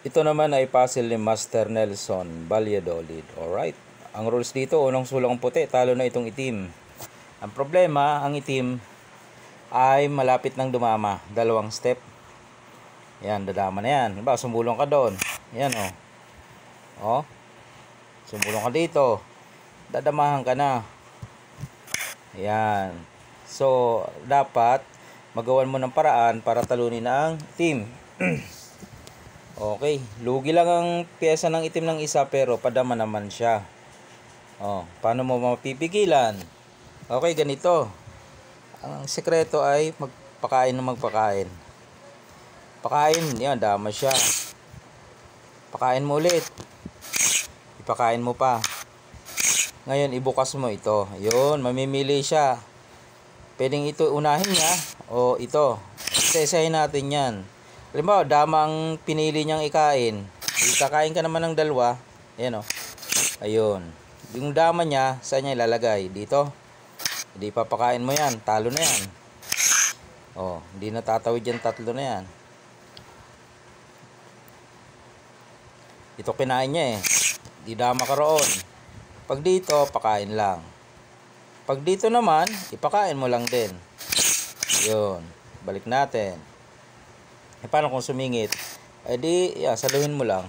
Ito naman ay puzzle ni Master Nelson Valladolid. Alright. Ang rules dito, unang sulong puti, talo na itong itim. Ang problema, ang itim ay malapit ng dumama. Dalawang step. Yan, dadama na yan. Diba, sumulong ka doon. Yan o. O. Sumulong ka dito. Dadamahan ka na. Yan. So, dapat magawan mo ng paraan para talunin ang itim. Okay, lugi lang ang pyesa ng itim ng isa pero padama naman siya. Paano mo mapipigilan? Okay, ganito. Ang sekreto ay magpakain ng magpakain. Pakain, yan, dama siya. Pakain mo ulit. Ipakain mo pa. Ngayon, ibukas mo ito. Ayun, mamimili siya. Pwedeng ito unahin niya o ito. Isa-isahin natin yan. Halimbawa, damang pinili niyang ikain. Kakain ka naman ng dalawa. Ayan o. Ayun. Yung dama niya, saan niya ilalagay? Dito. Hindi papakain mo yan. Talo na yan. Hindi na tatawid yan. Tatlo na yan. Ito kinain niya eh. Di dama ka roon. Pag dito, pakain lang. Pag dito naman, ipakain mo lang din. Yun. Balik natin. Paano kung sumingit? Di, saluhin mo lang.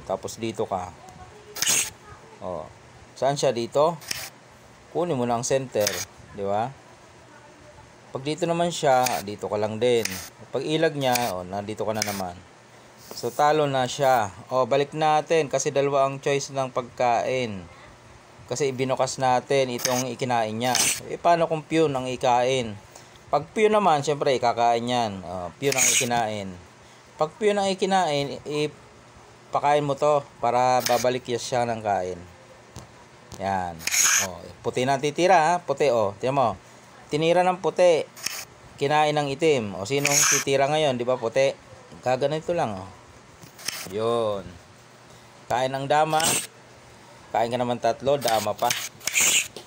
Tapos dito ka. Saan siya dito? Kunin mo na ang center. Di ba? Pag dito naman siya, dito ka lang din. Pag ilag niya, nandito ka na naman. So, talo na siya. Balik natin kasi dalawa ang choice ng pagkain. Kasi ibinukas natin itong ikinain niya. Paano kung pure ang ikain? Pag pure naman, syempre ikakain yan. Pure ang ikinain. Pag pure ang ikinain, ipakain mo to para babalik siya ng kain. Yan. Puti na titira ha. Puti Tiyan mo. Tinira ng puti. Kinain ng itim. Sinong titira ngayon? Di ba puti? Kaganito lang Yun. Kain ng dama. Kain ka naman tatlo. Dama pa.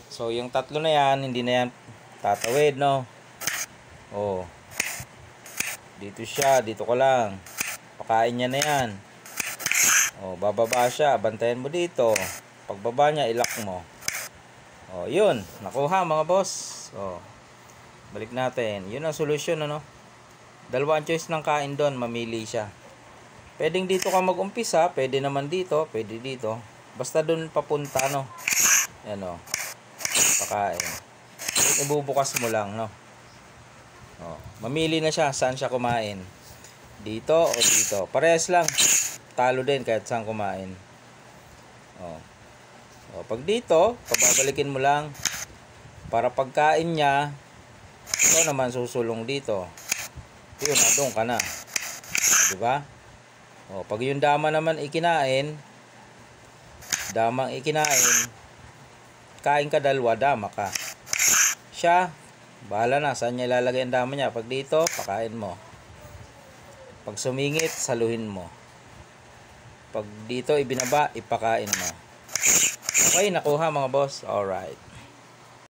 So yung tatlo na yan, hindi na yan tatawid no. Dito siya, dito ko lang. Pakain niya na yan. Bababa siya, bantayan mo dito. Pagbaba niya, ilak mo. Yun, nakuha mga boss. Balik natin. Yun ang solusyon Dalawang choice ng kain doon, mamili siya. Pwedeng dito ka mag-umpisa, pwede naman dito, pwede dito. Basta doon papunta Yan pakain. Ibubukas mo lang mamili na siya saan siya kumain. Dito o dito. Parehas lang. Talo din kahit saan kumain. Pag dito, pababalikin mo lang para pagkain niya, ito naman susulong dito. Yun, doon ka na. Diba? Pag yung dama naman ikinain, kain ka dalawa, dama ka. Siya, bahala na saan niya ilalagay ang dama niya. Pag dito, pakain mo. Pag sumingit, saluhin mo. Pag dito ibinaba, ipakain mo. Okay, nakuha mga boss. Alright.